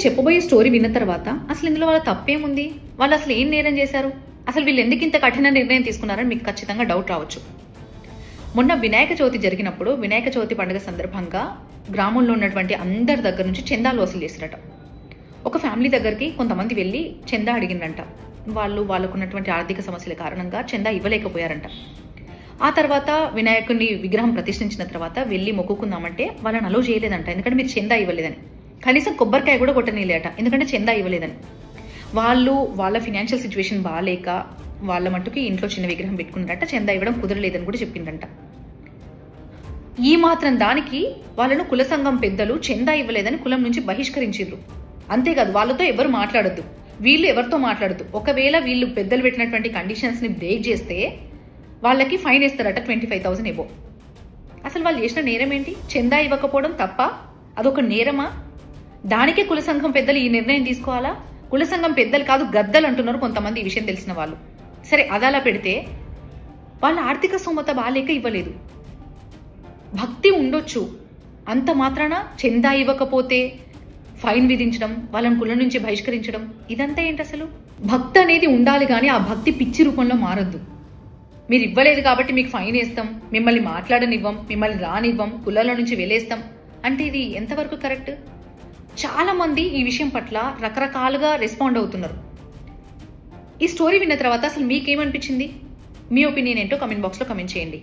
నేను చెప్పబోయే స్టోరీ విన్న తర్వాత అసలు ఇందులో వాళ్ళ తప్పేముంది, వాళ్ళు అసలు ఏం నేరం చేశారు, అసలు వీళ్ళు ఎందుకు ఇంత కఠిన నిర్ణయం తీసుకున్నారని మీకు ఖచ్చితంగా డౌట్ రావచ్చు. మొన్న వినాయక చవితి జరిగినప్పుడు వినాయక చవితి పండుగ సందర్భంగా గ్రామంలో ఉన్నటువంటి అందరి దగ్గర నుంచి చందాలు వసూలు చేశారట. ఒక ఫ్యామిలీ దగ్గరికి కొంతమంది వెళ్ళి చందా అడిగిందంట. వాళ్ళకున్నటువంటి ఆర్థిక సమస్యల కారణంగా చందా ఇవ్వలేకపోయారంట. ఆ తర్వాత వినాయకుడిని విగ్రహం ప్రతిష్ఠించిన తర్వాత వెళ్ళి మొక్కుకుందామంటే వాళ్ళని అలో చేయలేదంట, ఎందుకంటే మీరు చందా ఇవ్వలేదని. కనీసం కొబ్బరికాయ కూడా కొట్టనీలేట, ఎందుకంటే చందా ఇవ్వలేదని. వాళ్ళ ఫినాన్షియల్ సిచ్యువేషన్ బాగాలేక వాళ్ళ మట్టుకి ఇంట్లో చిన్న విగ్రహం పెట్టుకున్నారంట, చందా ఇవ్వడం కుదరలేదని కూడా చెప్పిందంట. ఈ మాత్రం దానికి వాళ్ళను కుల సంఘం పెద్దలు చందా ఇవ్వలేదని కులం నుంచి బహిష్కరించారు. అంతేకాదు, వాళ్ళతో ఎవరు మాట్లాడొద్దు, వీళ్ళు ఎవరితో మాట్లాడద్దు. ఒకవేళ వీళ్ళు పెద్దలు పెట్టినటువంటి కండిషన్స్ ని బ్రేక్ చేస్తే వాళ్ళకి ఫైన్ వేస్తారట 25,000 ఎబో. అసలు వాళ్ళు చేసిన నేరం ఏంటి? చందా ఇవ్వకపోవడం తప్ప? అదొక నేరమా? దానికే కుల సంఘం పెద్దలు ఈ నిర్ణయం తీసుకోవాలా? కుల సంఘం పెద్దలు కాదు, గద్దలు అంటున్నారు కొంతమంది ఈ విషయం తెలిసిన వాళ్ళు. సరే, అదలా పెడితే వాళ్ళ ఆర్థిక స్తోమత బాలేక ఇవ్వలేదు. భక్తి ఉండొచ్చు, అంత మాత్రాన చందా ఇవ్వకపోతే ఫైన్ విధించడం, వాళ్ళని కులం నుంచి బహిష్కరించడం, ఇదంతా ఏంటి అసలు? భక్తి అనేది ఉండాలి కానీ ఆ భక్తి పిచ్చి రూపంలో మారద్దు. మీరు ఇవ్వలేదు కాబట్టి మీకు ఫైన్ వేస్తాం, మిమ్మల్ని మాట్లాడనివ్వం, మిమ్మల్ని రానివ్వం, కులాల నుంచి వెళ్ళేస్తాం అంటే ఇది ఎంతవరకు కరెక్ట్? చాలా మంది ఈ విషయం పట్ల రకరకాలుగా రెస్పాండ్ అవుతున్నారు. ఈ స్టోరీ విన్న తర్వాత అసలు మీకేమనిపించింది? మీ ఒపీనియన్ ఏంటో కమెంట్ బాక్స్లో కమెంట్ చేయండి.